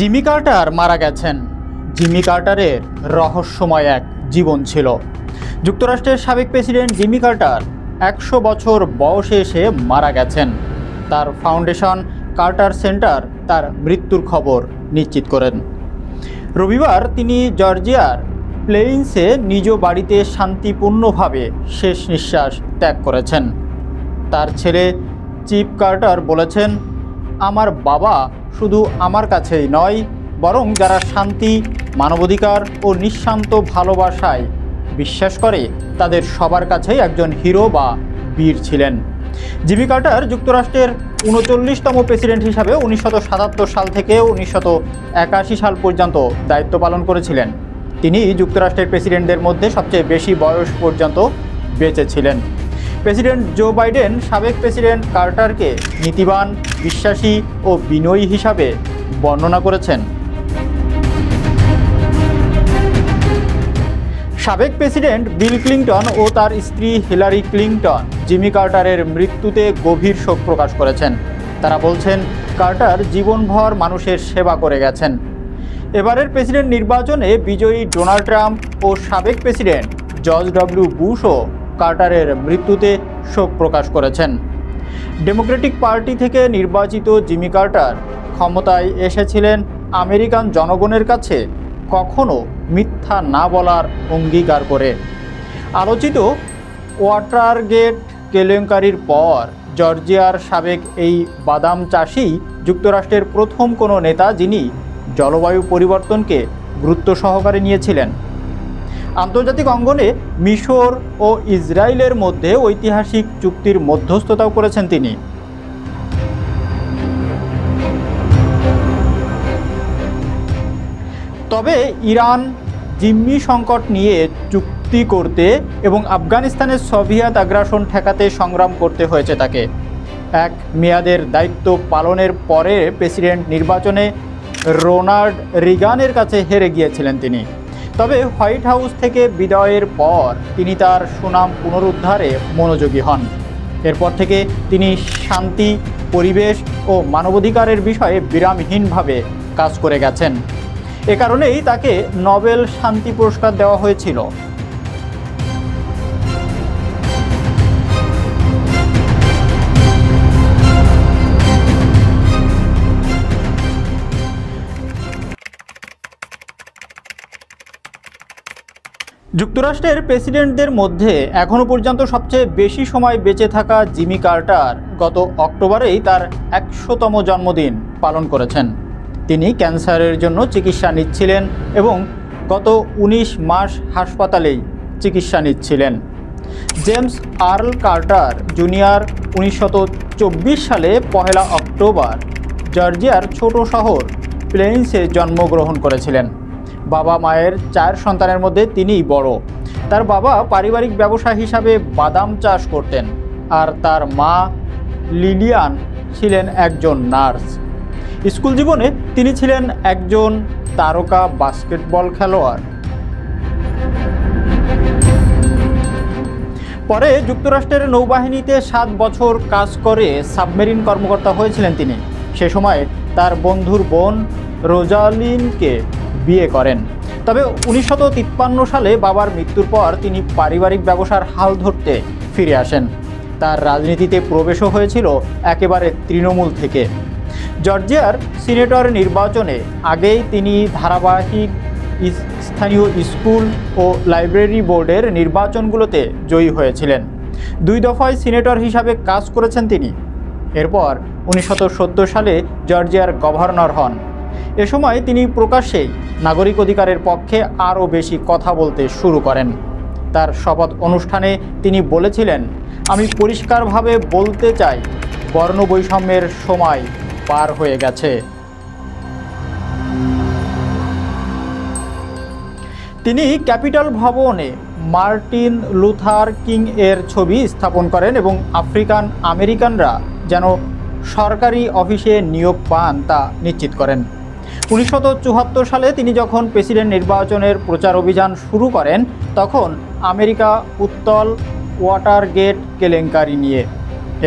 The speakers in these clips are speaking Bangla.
জিমি কার্টার মারা গেছেন। জিমি কার্টারের রহস্যময় এক জীবন ছিল। যুক্তরাষ্ট্রের সাবেক প্রেসিডেন্ট জিমি কার্টার 100 বছর বয়সে এসে মারা গেছেন। তার ফাউন্ডেশন কার্টার সেন্টার তার মৃত্যুর খবর নিশ্চিত করেন। রবিবার তিনি জর্জিয়ার প্লেইন্সে নিজ বাড়িতে শান্তিপূর্ণভাবে শেষ নিঃশ্বাস ত্যাগ করেছেন। তার ছেলে চিপ কার্টার বলেছেন, আমার বাবা শুধু আমার কাছেই নয়, বরং যারা শান্তি, মানবাধিকার ও নিঃস্বার্থ ভালোবাসায় বিশ্বাস করে তাদের সবার কাছেই একজন হিরো বা বীর ছিলেন। জিমি কার্টার যুক্তরাষ্ট্রের 39তম প্রেসিডেন্ট হিসাবে 1977 সাল থেকে 1981 সাল পর্যন্ত দায়িত্ব পালন করেছিলেন। তিনি যুক্তরাষ্ট্রের প্রেসিডেন্টদের মধ্যে সবচেয়ে বেশি বয়স পর্যন্ত বেঁচে ছিলেন। প্রেসিডেন্ট জো বাইডেন সাবেক প্রেসিডেন্ট কার্টারকে নীতিবান, বিশ্বাসী ও বিনয়ী হিসাবে বর্ণনা করেছেন। সাবেক প্রেসিডেন্ট বিল ক্লিন্টন ও তার স্ত্রী হিলারি ক্লিন্টন জিমি কার্টারের মৃত্যুতে গভীর শোক প্রকাশ করেছেন। তারা বলছেন, কার্টার জীবনভর মানুষের সেবা করে গেছেন। এবারের প্রেসিডেন্ট নির্বাচনে বিজয়ী ডোনাল্ড ট্রাম্প ও সাবেক প্রেসিডেন্ট জর্জ ডব্লিউ বুশও কার্টারের মৃত্যুতে শোক প্রকাশ করেছেন। ডেমোক্রেটিক পার্টি থেকে নির্বাচিত জিমি কার্টার ক্ষমতায় এসেছিলেন আমেরিকান জনগণের কাছে কখনো মিথ্যা না বলার অঙ্গীকার করে। আলোচিত ওয়াটারগেট কেলেঙ্কারির পর জর্জিয়ার সাবেক এই বাদাম চাষি যুক্তরাষ্ট্রের প্রথম কোনো নেতা যিনি জলবায়ু পরিবর্তনকে গুরুত্ব সহকারে নিয়েছিলেন। আন্তর্জাতিক অঙ্গনে মিশর ও ইসরায়েলের মধ্যে ঐতিহাসিক চুক্তির মধ্যস্থতাও করেছেন তিনি। তবে ইরান জিম্মি সংকট নিয়ে চুক্তি করতে এবং আফগানিস্তানের সোভিয়েত আগ্রাসন ঠেকাতে সংগ্রাম করতে হয়েছে তাকে। এক মেয়াদের দায়িত্ব পালনের পরে প্রেসিডেন্ট নির্বাচনে রোনাল্ড রিগানের কাছে হেরে গিয়েছিলেন তিনি। তবে হোয়াইট হাউস থেকে বিদায়ের পর তিনি তার সুনাম পুনরুদ্ধারে মনোযোগী হন। এরপর থেকে তিনি শান্তি, পরিবেশ ও মানবাধিকারের বিষয়ে বিরামহীনভাবে কাজ করে গেছেন। এ কারণেই তাকে নোবেল শান্তি পুরস্কার দেওয়া হয়েছিল। যুক্তরাষ্ট্রের প্রেসিডেন্টদের মধ্যে এখনও পর্যন্ত সবচেয়ে বেশি সময় বেঁচে থাকা জিমি কার্টার গত অক্টোবরেই তার 100তম জন্মদিন পালন করেছেন। তিনি ক্যান্সারের জন্য চিকিৎসা নিচ্ছিলেন এবং গত 19 মাস হাসপাতালেই চিকিৎসা নিচ্ছিলেন। জেমস আর্ল কার্টার জুনিয়র 1924 সালে 1 অক্টোবর জর্জিয়ার ছোট শহর প্লেইন্সে জন্মগ্রহণ করেছিলেন। বাবা মায়ের 4 সন্তানের মধ্যে তিনিই বড়। তার বাবা পারিবারিক ব্যবসা হিসাবে বাদাম চাষ করতেন, আর তার মা লিলিয়ান ছিলেন একজন নার্স। স্কুল জীবনে তিনি ছিলেন একজন তারকা বাস্কেটবল খেলোয়াড়। পরে যুক্তরাষ্ট্রের নৌবাহিনীতে 7 বছর কাজ করে সাবমেরিন কর্মকর্তা হয়েছিলেন তিনি। সে সময় তার বন্ধুর বোন রোজালিনকে বিয়ে করেন। তবে 1953 সালে বাবার মৃত্যুর পর তিনি পারিবারিক ব্যবসার হাল ধরতে ফিরে আসেন। তার রাজনীতিতে প্রবেশও হয়েছিল একেবারে তৃণমূল থেকে। জর্জিয়ার সিনেটর নির্বাচনে আগেই তিনি ধারাবাহিক স্থানীয় স্কুল ও লাইব্রেরি বোর্ডের নির্বাচনগুলোতে জয়ী হয়েছিলেন। 2 দফায় সিনেটর হিসাবে কাজ করেছেন তিনি। এরপর 1970 সালে জর্জিয়ার গভর্নর হন। এ সময় তিনি প্রকাশ্যেই নাগরিক অধিকারের পক্ষে আরও বেশি কথা বলতে শুরু করেন। তার শপথ অনুষ্ঠানে তিনি বলেছিলেন, আমি পরিষ্কারভাবে বলতে চাই, বর্ণবৈষম্যের সময় পার হয়ে গেছে। তিনি ক্যাপিটল ভবনে মার্টিন লুথার কিং এর ছবি স্থাপন করেন এবং আফ্রিকান আমেরিকানরা যেন সরকারি অফিসে নিয়োগ পান তা নিশ্চিত করেন। 1974 সালে তিনি যখন প্রেসিডেন্ট নির্বাচনের প্রচার অভিযান শুরু করেন, তখন আমেরিকা উত্তাল ওয়াটারগেট কেলেঙ্কারি নিয়ে।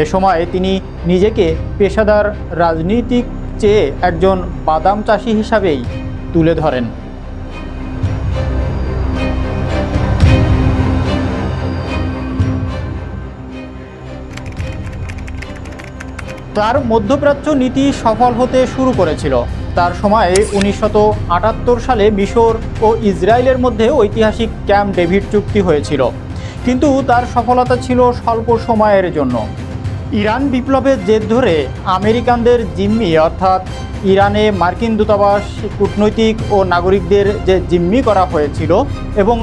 এ সময় তিনি নিজেকে পেশাদার রাজনীতিক চেয়ে একজন বাদাম চাষি হিসাবেই তুলে ধরেন। তার মধ্যপ্রাচ্য নীতি সফল হতে শুরু করেছিল। তার সময়ে 1978 সালে মিশর ও ইসরায়েলের মধ্যে ঐতিহাসিক ক্যাম্প ডেভিড চুক্তি হয়েছিল, কিন্তু তার সফলতা ছিল স্বল্প সময়ের জন্য। ইরান বিপ্লবের জের ধরে আমেরিকানদের জিম্মি অর্থাৎ ইরানে মার্কিন দূতাবাস, কূটনৈতিক ও নাগরিকদের যে জিম্মি করা হয়েছিল এবং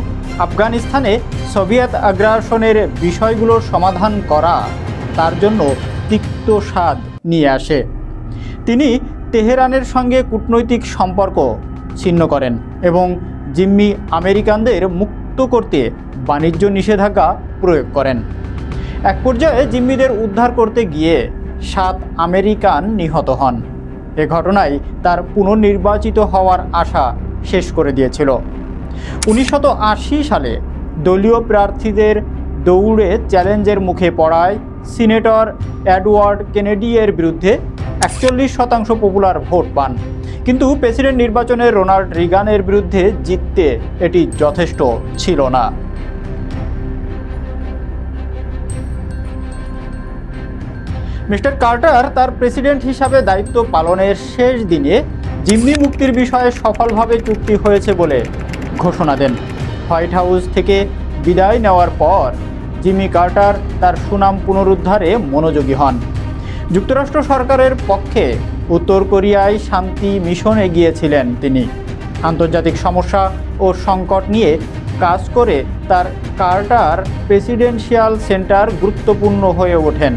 আফগানিস্তানে সোভিয়েত আগ্রাসনের বিষয়গুলোর সমাধান করা তার জন্য তিক্ত স্বাদ নিয়ে আসে। তিনি তেহরানের সঙ্গে কূটনৈতিক সম্পর্ক ছিন্ন করেন এবং জিম্মি আমেরিকানদের মুক্ত করতে বাণিজ্য নিষেধাজ্ঞা প্রয়োগ করেন। এক পর্যায়ে জিম্মিদের উদ্ধার করতে গিয়ে 7 আমেরিকান নিহত হন। এ ঘটনায় তার পুনর্নির্বাচিত হওয়ার আশা শেষ করে দিয়েছিল। 1980 সালে দলীয় প্রার্থীদের দৌড়ে চ্যালেঞ্জের মুখে পড়ায় সিনেটর এডওয়ার্ড কেনেডি এর বিরুদ্ধে 41% পপুলার ভোট পান, কিন্তু প্রেসিডেন্ট নির্বাচনে রোনাল্ড রিগানের বিরুদ্ধে জিততে এটি যথেষ্ট ছিল না। মিস্টার কার্টার তার প্রেসিডেন্ট হিসাবে দায়িত্ব পালনের শেষ দিনে জিম্মি মুক্তির বিষয়ে সফলভাবে চুক্তি হয়েছে বলে ঘোষণা দেন। হোয়াইট হাউস থেকে বিদায় নেওয়ার পর জিমি কার্টার তার সুনাম পুনরুদ্ধারে মনোযোগী হন। যুক্তরাষ্ট্র সরকারের পক্ষে উত্তর কোরিয়ায় শান্তি মিশনে গিয়েছিলেন তিনি। আন্তর্জাতিক সমস্যা ও সংকট নিয়ে কাজ করে তার কার্টার প্রেসিডেন্সিয়াল সেন্টার গুরুত্বপূর্ণ হয়ে ওঠেন।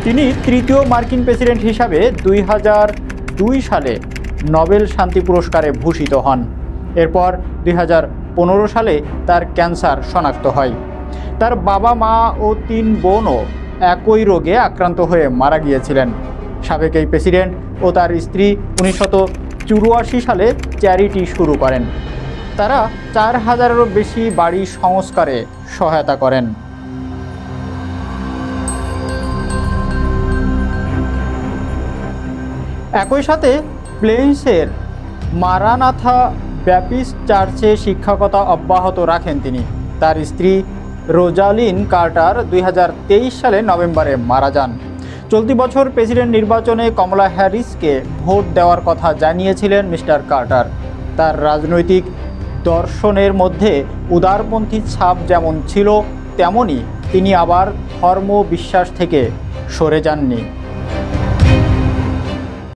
তিনি তৃতীয় মার্কিন প্রেসিডেন্ট হিসাবে 2002 সালে নোবেল শান্তি পুরস্কারে ভূষিত হন। এরপর 2015 সালে তার ক্যান্সার শনাক্ত হয়। তার বাবা, মা ও 3 বোনও একই রোগে আক্রান্ত হয়ে মারা গিয়েছিলেন। সাবেক এই প্রেসিডেন্ট ও তার স্ত্রী 1984 সালে চ্যারিটি শুরু করেন। তারা 4000-এরও বেশি বাড়ি সংস্কারে সহায়তা করেন। একই সাথে প্লেন্সের মারানাথা ব্যাপিস্ট চার্চে শিক্ষকতা অব্যাহত রাখেন তিনি। তার স্ত্রী রোজালিন কার্টার 2023 সালে নভেম্বরে মারা যান। চলতি বছর প্রেসিডেন্ট নির্বাচনে কমলা হ্যারিসকে ভোট দেওয়ার কথা জানিয়েছিলেন মিস্টার কার্টার। তার রাজনৈতিক দর্শনের মধ্যে উদারপন্থী ছাপ যেমন ছিল, তেমনি তিনি আবার ধর্ম বিশ্বাস থেকে সরে যাননি।